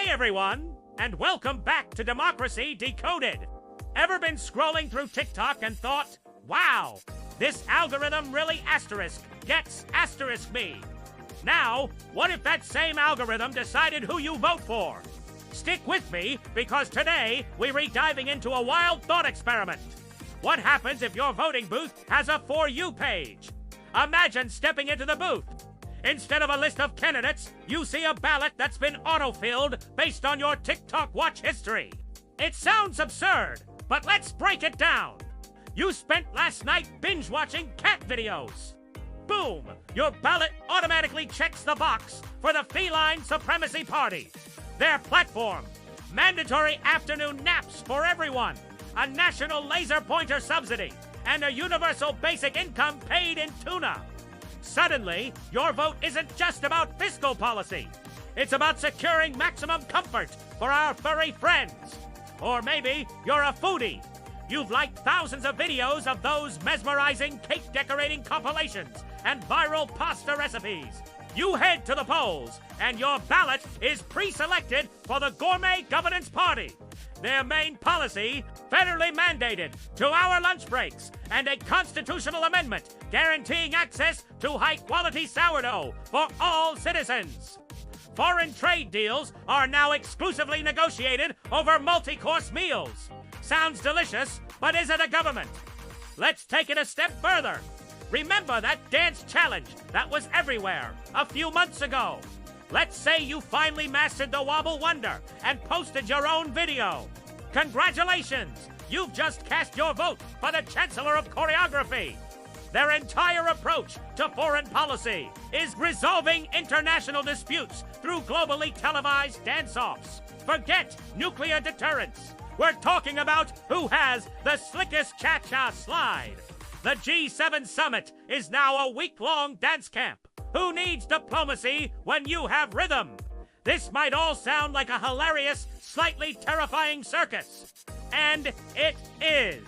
Hey everyone, and welcome back to Democracy Decoded. Ever been scrolling through TikTok and thought, wow, this algorithm really gets me? Now, what if that same algorithm decided who you vote for? Stick with me, because today we're diving into a wild thought experiment. What happens if your voting booth has a For You page? Imagine stepping into the booth. Instead of a list of candidates, you see a ballot that's been auto-filled based on your TikTok watch history. It sounds absurd, but let's break it down. You spent last night binge-watching cat videos. Boom! Your ballot automatically checks the box for the Feline Supremacy Party. Their platform: mandatory afternoon naps for everyone, a national laser pointer subsidy, and a universal basic income paid in tuna. Suddenly, your vote isn't just about fiscal policy. It's about securing maximum comfort for our furry friends. Or maybe you're a foodie. You've liked thousands of videos of those mesmerizing cake decorating compilations and viral pasta recipes. You head to the polls, and your ballot is pre-selected for the Gourmet Governance Party. Their main policy: federally mandated 2-hour lunch breaks and a constitutional amendment guaranteeing access to high-quality sourdough for all citizens. Foreign trade deals are now exclusively negotiated over multi-course meals. Sounds delicious, but is it a government? Let's take it a step further. Remember that dance challenge that was everywhere a few months ago? Let's say you finally mastered the Wobble Wonder and posted your own video. Congratulations! You've just cast your vote for the Chancellor of Choreography. Their entire approach to foreign policy is resolving international disputes through globally televised dance-offs. Forget nuclear deterrence. We're talking about who has the slickest cha-cha slide. The G7 summit is now a week-long dance camp. Who needs diplomacy when you have rhythm? This might all sound like a hilarious, slightly terrifying circus. And it is.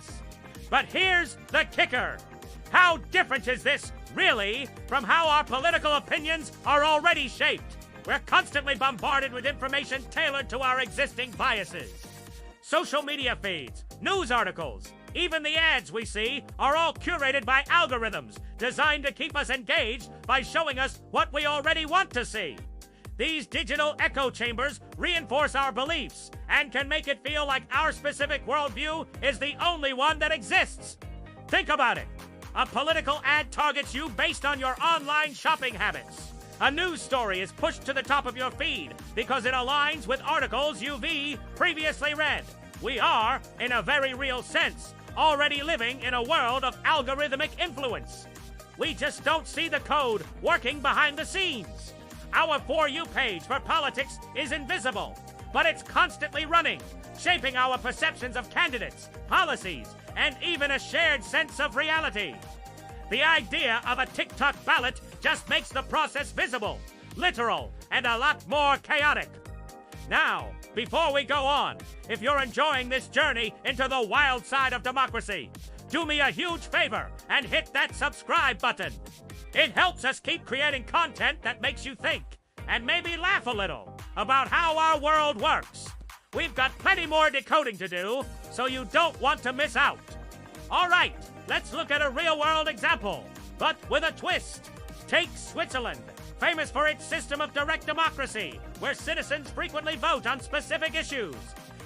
But here's the kicker. How different is this, really, from how our political opinions are already shaped? We're constantly bombarded with information tailored to our existing biases. Social media feeds, news articles, even the ads we see are all curated by algorithms designed to keep us engaged by showing us what we already want to see. These digital echo chambers reinforce our beliefs and can make it feel like our specific worldview is the only one that exists. Think about it. A political ad targets you based on your online shopping habits. A news story is pushed to the top of your feed because it aligns with articles you've previously read. We are, in a very real sense, already living in a world of algorithmic influence. We just don't see the code working behind the scenes. Our For You page for politics is invisible, but it's constantly running, shaping our perceptions of candidates, policies, and even a shared sense of reality. The idea of a TikTok ballot just makes the process visible, literal, and a lot more chaotic. Now, before we go on, if you're enjoying this journey into the wild side of democracy, do me a huge favor and hit that subscribe button. It helps us keep creating content that makes you think and maybe laugh a little about how our world works. We've got plenty more decoding to do, so you don't want to miss out. All right, let's look at a real-world example, but with a twist. Take Switzerland, famous for its system of direct democracy, where citizens frequently vote on specific issues.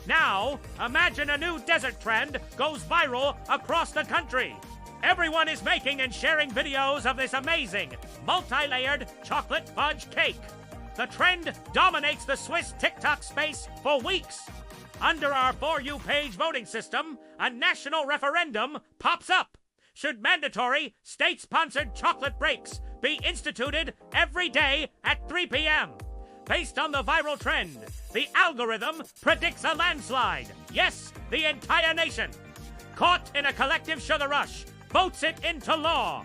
Now, imagine a new desert trend goes viral across the country. Everyone is making and sharing videos of this amazing, multi-layered chocolate fudge cake. The trend dominates the Swiss TikTok space for weeks. Under our For You page voting system, a national referendum pops up. Should mandatory, state-sponsored chocolate breaks be instituted every day at 3 p.m.? Based on the viral trend, the algorithm predicts a landslide. Yes, the entire nation, caught in a collective sugar rush, votes it into law.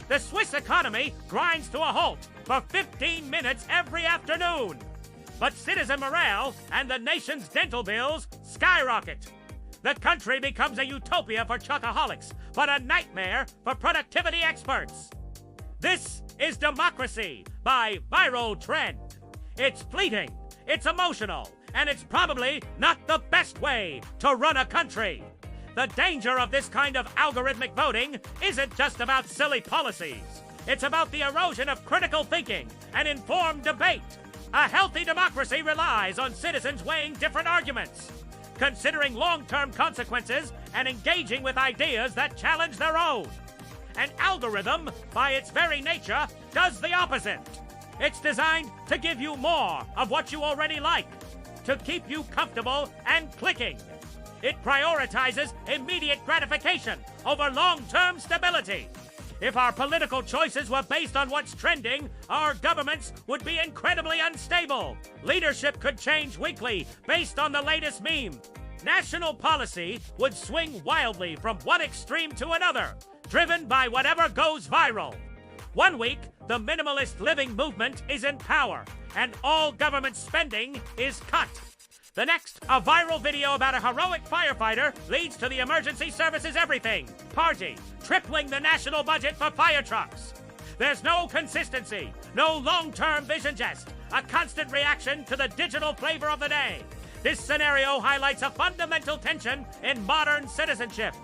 The Swiss economy grinds to a halt for 15 minutes every afternoon. But citizen morale and the nation's dental bills skyrocket. The country becomes a utopia for chocoholics, but a nightmare for productivity experts. This is Democracy by Viral Trend. It's fleeting, it's emotional, and it's probably not the best way to run a country. The danger of this kind of algorithmic voting isn't just about silly policies. It's about the erosion of critical thinking and informed debate. A healthy democracy relies on citizens weighing different arguments, considering long-term consequences, and engaging with ideas that challenge their own. An algorithm, by its very nature, does the opposite. It's designed to give you more of what you already like, to keep you comfortable and clicking. It prioritizes immediate gratification over long-term stability. If our political choices were based on what's trending, our governments would be incredibly unstable. Leadership could change weekly based on the latest meme. National policy would swing wildly from one extreme to another, driven by whatever goes viral. One week, the minimalist living movement is in power, and all government spending is cut. The next, a viral video about a heroic firefighter leads to the emergency services everything party, tripling the national budget for fire trucks. There's no consistency, no long-term vision, just a constant reaction to the digital flavor of the day. This scenario highlights a fundamental tension in modern citizenship.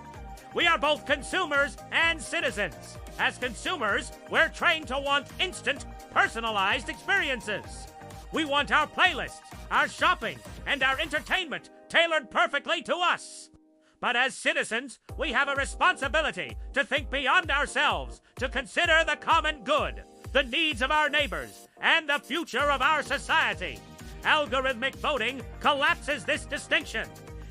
We are both consumers and citizens. As consumers, we're trained to want instant, personalized experiences. We want our playlists, our shopping, and our entertainment tailored perfectly to us. But as citizens, we have a responsibility to think beyond ourselves, to consider the common good, the needs of our neighbors, and the future of our society. Algorithmic voting collapses this distinction.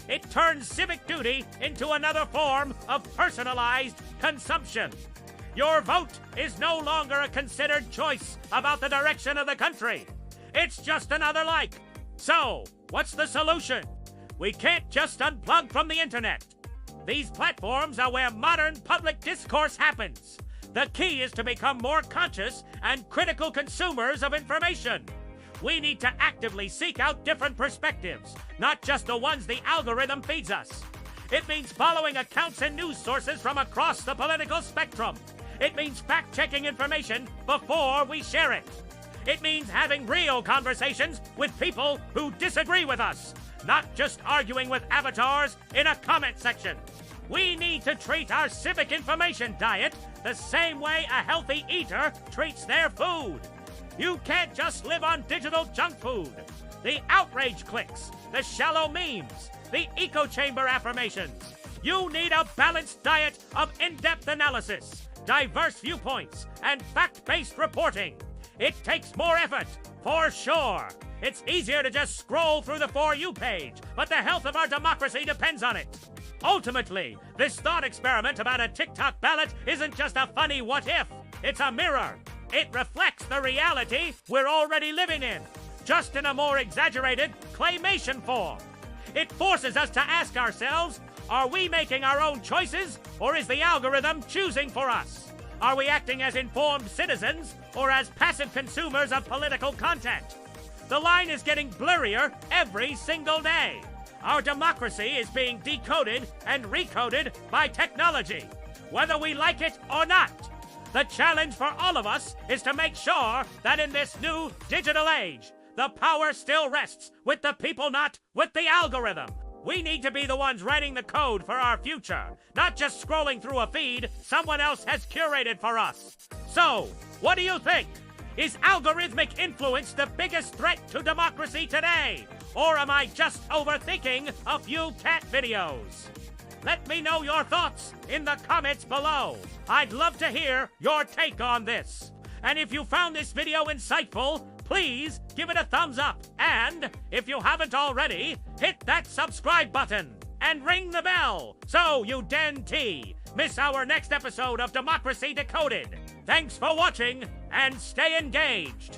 It turns civic duty into another form of personalized consumption. Your vote is no longer a considered choice about the direction of the country. It's just another like. So, what's the solution? We can't just unplug from the internet. These platforms are where modern public discourse happens. The key is to become more conscious and critical consumers of information. We need to actively seek out different perspectives, not just the ones the algorithm feeds us. It means following accounts and news sources from across the political spectrum. It means fact-checking information before we share it. It means having real conversations with people who disagree with us, not just arguing with avatars in a comment section. We need to treat our civic information diet the same way a healthy eater treats their food. You can't just live on digital junk food. The outrage clicks, the shallow memes, the echo chamber affirmations. You need a balanced diet of in-depth analysis, diverse viewpoints, and fact-based reporting. It takes more effort, for sure. It's easier to just scroll through the For You page, but the health of our democracy depends on it. Ultimately, this thought experiment about a TikTok ballot isn't just a funny what-if. It's a mirror. It reflects the reality we're already living in, just in a more exaggerated claymation form. It forces us to ask ourselves, are we making our own choices, or is the algorithm choosing for us? Are we acting as informed citizens, or as passive consumers of political content? The line is getting blurrier every single day. Our democracy is being decoded and recoded by technology, whether we like it or not. The challenge for all of us is to make sure that in this new digital age, the power still rests with the people, not with the algorithm. We need to be the ones writing the code for our future, not just scrolling through a feed someone else has curated for us. So, what do you think? Is algorithmic influence the biggest threat to democracy today? Or am I just overthinking a few cat videos? Let me know your thoughts in the comments below. I'd love to hear your take on this. And if you found this video insightful, please give it a thumbs up. And if you haven't already, hit that subscribe button and ring the bell so you don't miss our next episode of Democracy Decoded. Thanks for watching and stay engaged.